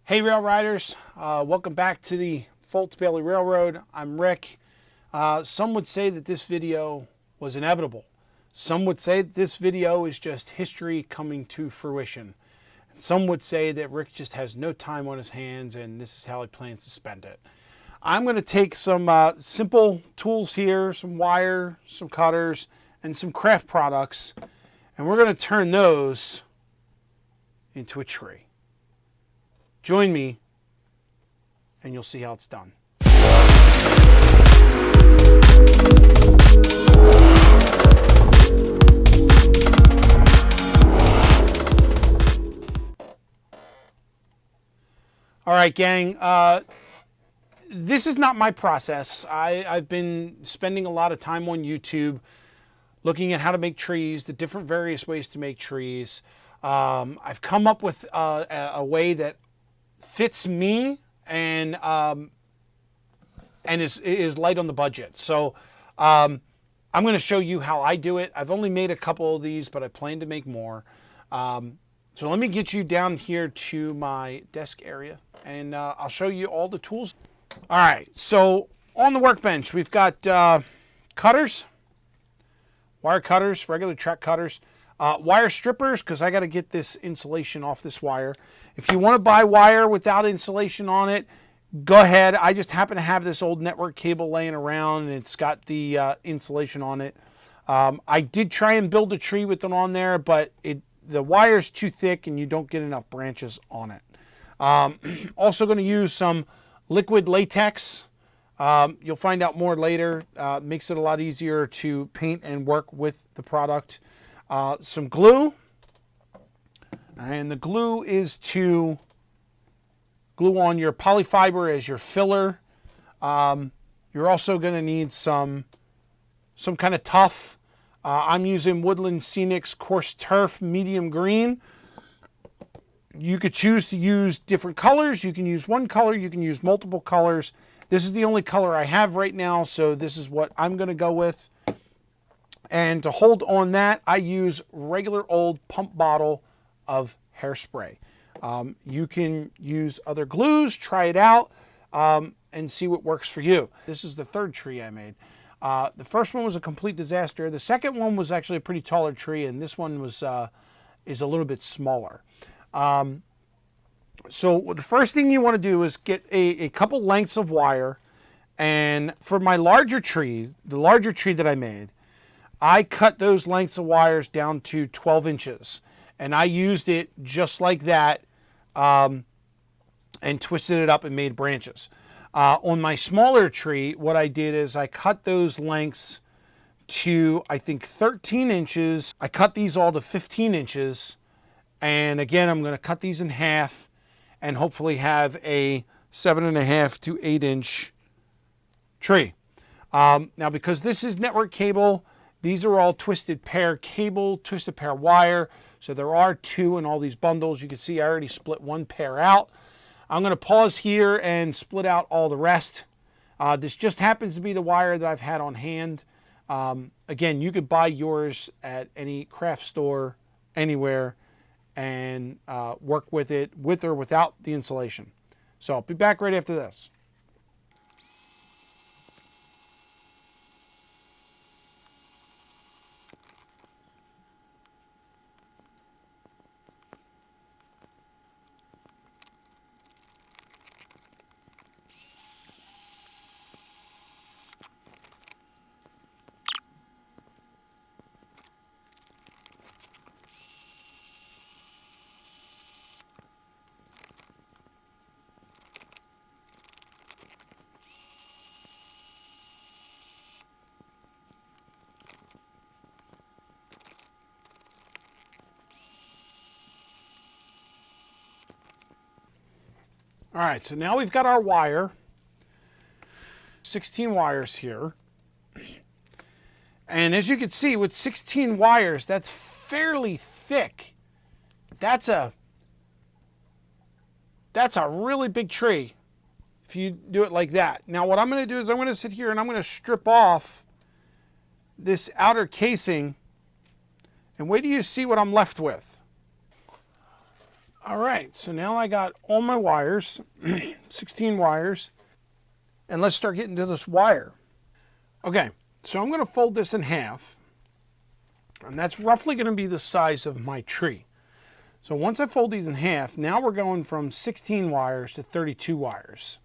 Hey Rail Riders, welcome back to the Foltz Bailey Railroad. I'm Rick. Some would say that this video was inevitable. Some would say that this video is just history coming to fruition. And some would say that Rick just has no time on his hands and this is how he plans to spend it. I'm going to take some simple tools here, some wire, some cutters, and some craft products, and we're going to turn those into a tree. Join me, and you'll see how it's done. All right, gang. This is not my process. I've been spending a lot of time on YouTube looking at how to make trees, the different various ways to make trees. I've come up with a way that fits me and is light on the budget. So I'm going to show you how I do it. I've only made a couple of these, but I plan to make more. So let me get you down here to my desk area, and I'll show you all the tools. All right, so on the workbench, we've got cutters, wire cutters, regular track cutters, wire strippers, because I got to get this insulation off this wire. If you want to buy wire without insulation on it, go ahead. I just happen to have this old network cable laying around, and it's got the insulation on it. I did try and build a tree with it on there, but the wire's too thick and you don't get enough branches on it. Also going to use some liquid latex. You'll find out more later. Makes it a lot easier to paint and work with the product. Some glue, and the glue is to glue on your polyfiber as your filler. You're also going to need some kind of tough. I'm using Woodland Scenics Coarse Turf Medium Green. You could choose to use different colors. You can use one color. You can use multiple colors. This is the only color I have right now, so this is what I'm going to go with. And to hold on that, I use regular old pump bottle of hairspray. You can use other glues, try it out, and see what works for you. This is the third tree I made. The first one was a complete disaster. The second one was actually a pretty taller tree, and this one was is a little bit smaller. So the first thing you want to do is get a couple lengths of wire. And for my larger tree, the larger tree that I made, I cut those lengths of wires down to 12 inches. And I used it just like that and twisted it up and made branches. On my smaller tree, what I did is I cut those lengths to, I think, 13 inches. I cut these all to 15 inches. And again, I'm going to cut these in half and hopefully have a 7.5 to 8 inch tree. Now, because this is network cable, these are all twisted pair cable, twisted pair wire. So there are two in all these bundles. You can see I already split one pair out. I'm going to pause here and split out all the rest. This just happens to be the wire that I've had on hand. Again, you could buy yours at any craft store, anywhere, and work with it with or without the insulation. So I'll be back right after this. All right, so now we've got our wire, 16 wires here. And as you can see, with 16 wires, that's fairly thick. That's a really big tree if you do it like that. Now what I'm going to do is I'm going to sit here and I'm going to strip off this outer casing, and wait till you see what I'm left with. All right, so now I got all my wires, 16 wires, and let's start getting to this wire. Okay, so I'm going to fold this in half, and that's roughly going to be the size of my tree. So once I fold these in half, now we're going from 16 wires to 32 wires.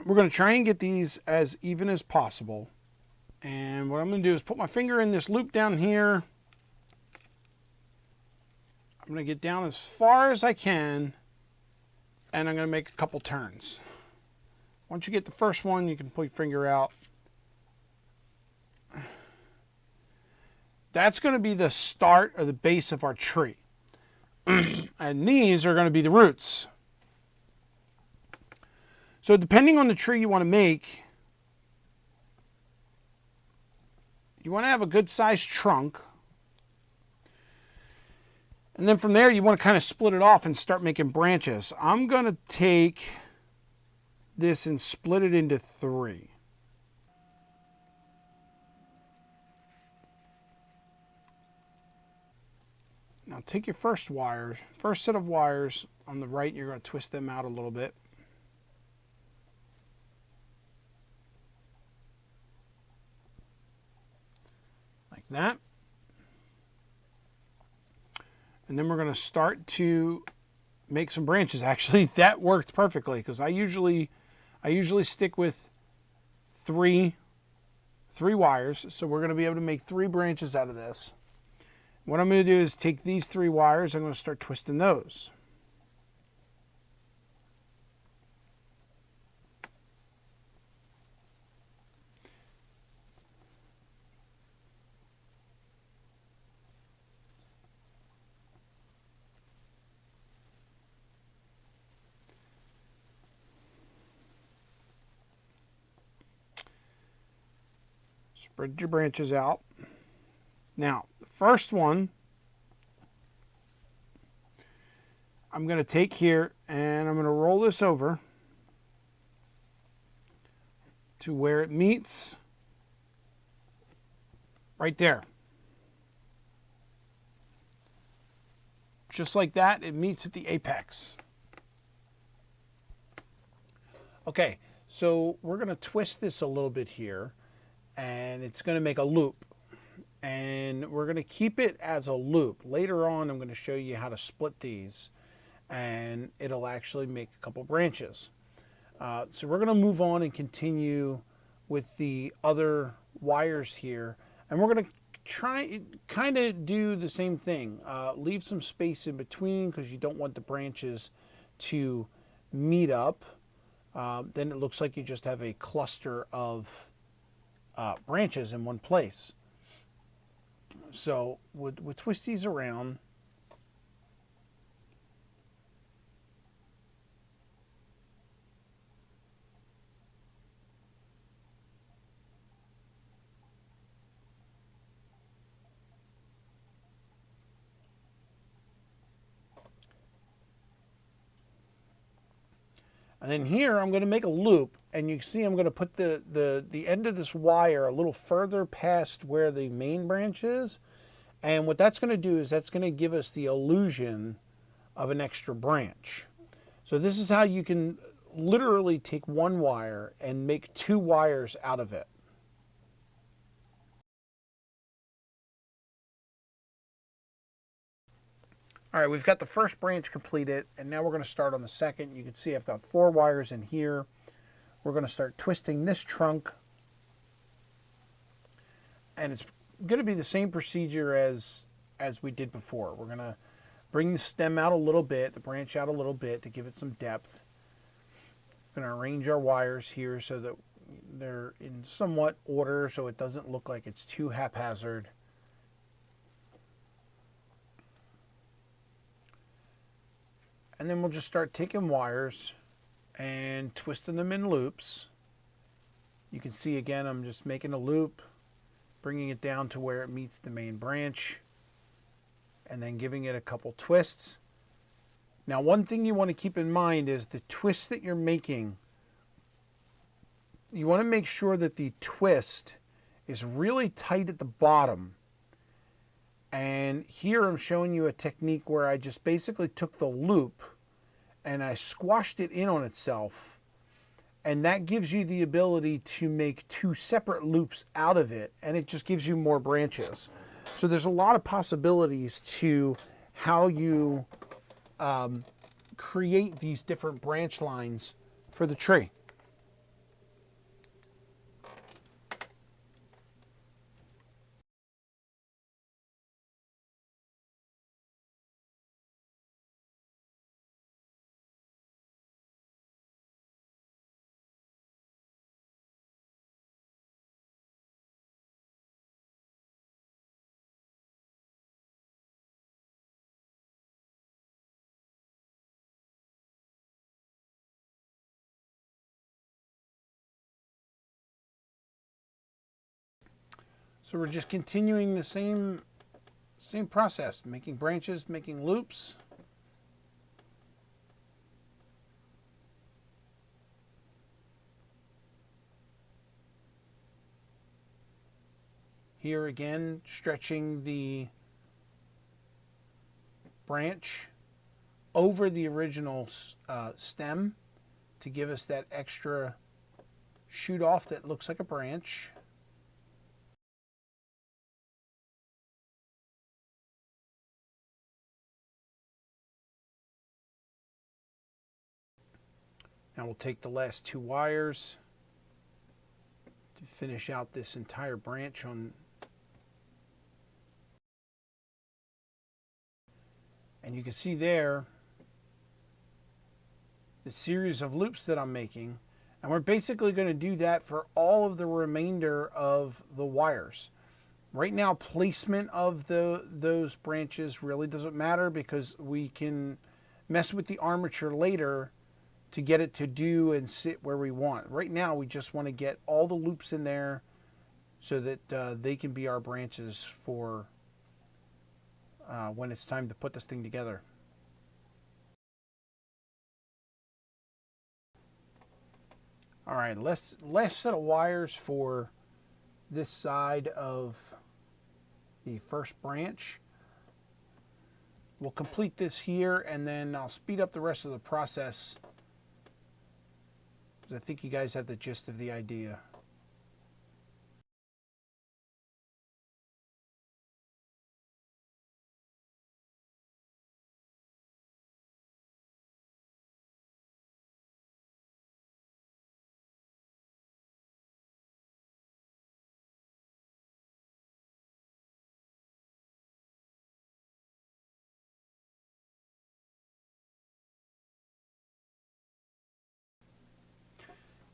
We're going to try and get these as even as possible. And what I'm going to do is put my finger in this loop down here. I'm going to get down as far as I can, and I'm going to make a couple turns. Once you get the first one, you can pull your finger out. That's going to be the start or the base of our tree. And these are going to be the roots. So depending on the tree you want to make, you want to have a good sized trunk. And then from there, you want to kind of split it off and start making branches. I'm going to take this and split it into 3. Now take your first set of wires on the right, you're going to twist them out a little bit. Like that. And then we're going to start to make some branches. Actually, that worked perfectly because I usually stick with three wires. So we're going to be able to make 3 branches out of this. What I'm going to do is take these 3 wires, I'm going to start twisting those. Spread your branches out. Now, the first one, I'm going to take here and I'm going to roll this over to where it meets right there. Just like that, it meets at the apex. Okay, so we're going to twist this a little bit here, and it's going to make a loop. And we're going to keep it as a loop. Later on, I'm going to show you how to split these, and it'll actually make a couple branches. So we're going to move on and continue with the other wires here, and we're going to try kind of do the same thing. Leave some space in between because you don't want the branches to meet up. Then it looks like you just have a cluster of branches in one place. So we'll twist these around. And then here I'm going to make a loop, and you can see I'm going to put the end of this wire a little further past where the main branch is. And what that's going to do is that's going to give us the illusion of an extra branch. So this is how you can literally take one wire and make 2 wires out of it. All right, we've got the first branch completed, and now we're going to start on the second. You can see I've got 4 wires in here. We're going to start twisting this trunk, and it's going to be the same procedure as we did before. We're going to bring the stem out a little bit, the branch out a little bit to give it some depth. We're going to arrange our wires here so that they're in somewhat order so it doesn't look like it's too haphazard. And then we'll just start taking wires and twisting them in loops. You can see again, I'm just making a loop, bringing it down to where it meets the main branch, and then giving it a couple twists. Now, one thing you want to keep in mind is the twist that you're making. You want to make sure that the twist is really tight at the bottom And here I'm showing you a technique where I just basically took the loop and I squashed it in on itself. And that gives you the ability to make two separate loops out of it, and it just gives you more branches. So there's a lot of possibilities to how you create these different branch lines for the tree. So we're just continuing the same process, making branches, making loops. Here again, stretching the branch over the original stem to give us that extra shoot off that looks like a branch. Now we'll take the last two wires to finish out this entire branch on. And you can see there the series of loops that I'm making. And we're basically going to do that for all of the remainder of the wires. Right now, placement of those branches really doesn't matter because we can mess with the armature later to get it to do and sit where we want. Right now, we just want to get all the loops in there so that they can be our branches for when it's time to put this thing together. All right, last set of wires for this side of the first branch. We'll complete this here and then I'll speed up the rest of the process because I think you guys have the gist of the idea.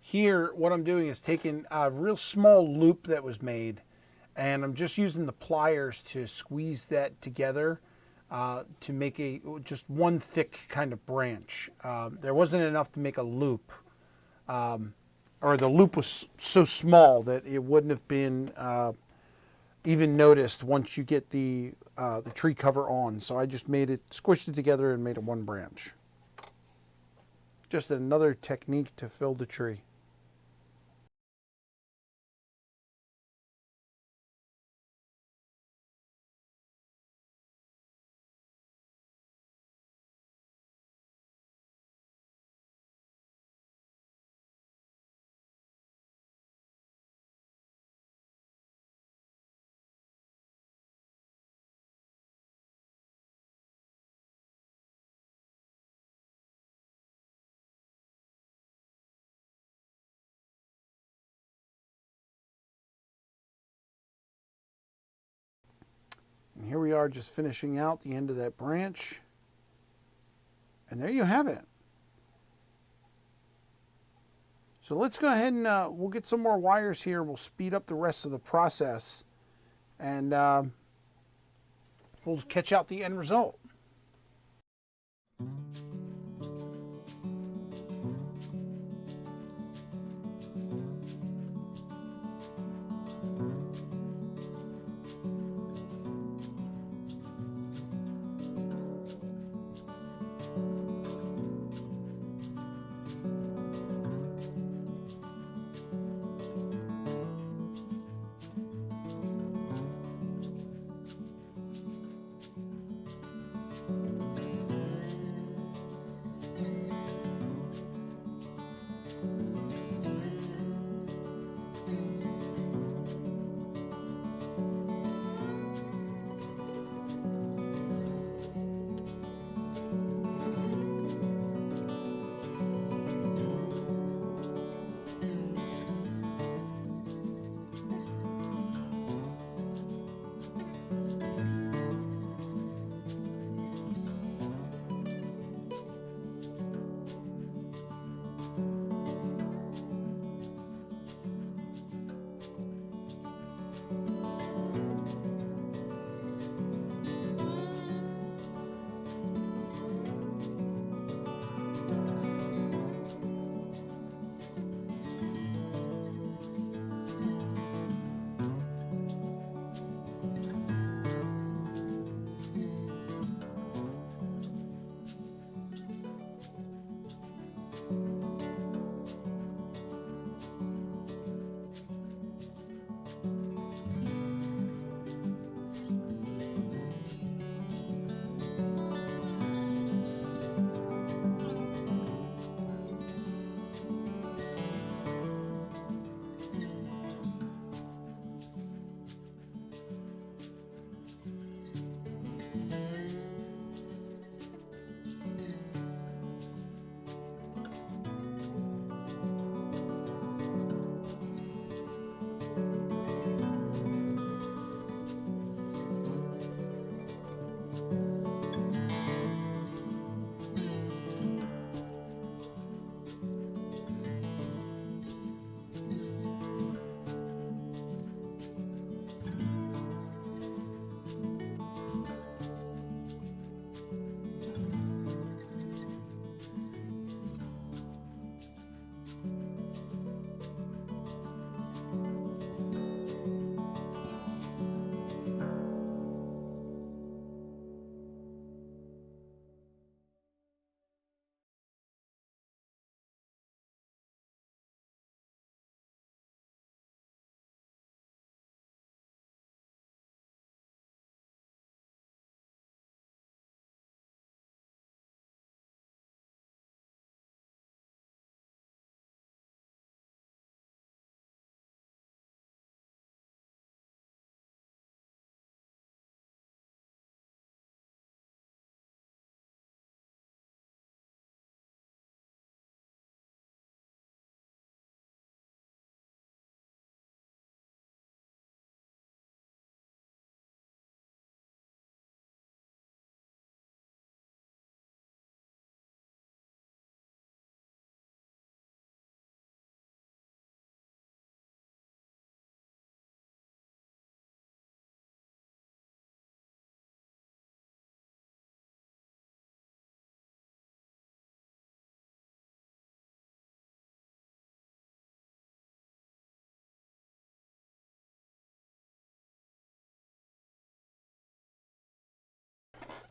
Here, what I'm doing is taking a real small loop that was made, and I'm just using the pliers to squeeze that together to make just one thick kind of branch. There wasn't enough to make a loop, or the loop was so small that it wouldn't have been even noticed once you get the tree cover on. So I just squished it together and made it one branch. Just another technique to fill the tree. And here we are just finishing out the end of that branch. And there you have it. So let's go ahead and we'll get some more wires here. We'll speed up the rest of the process. And we'll catch out the end result.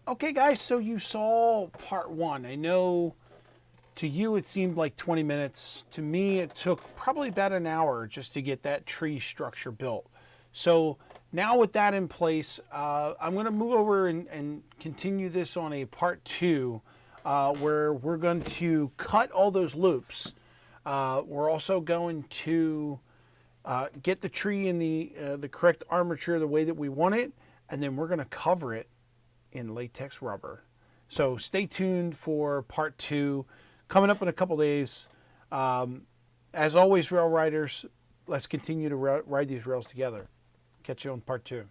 Okay, guys, so you saw part one. I know to you it seemed like 20 minutes. To me, it took probably about an hour just to get that tree structure built. So now with that in place, I'm going to move over and continue this on a part two where we're going to cut all those loops. We're also going to get the tree in the correct armature the way that we want it, and then we're going to cover it in latex rubber. So stay tuned for part two coming up in a couple days. As always, rail riders, let's continue to ride these rails together. Catch you on part two.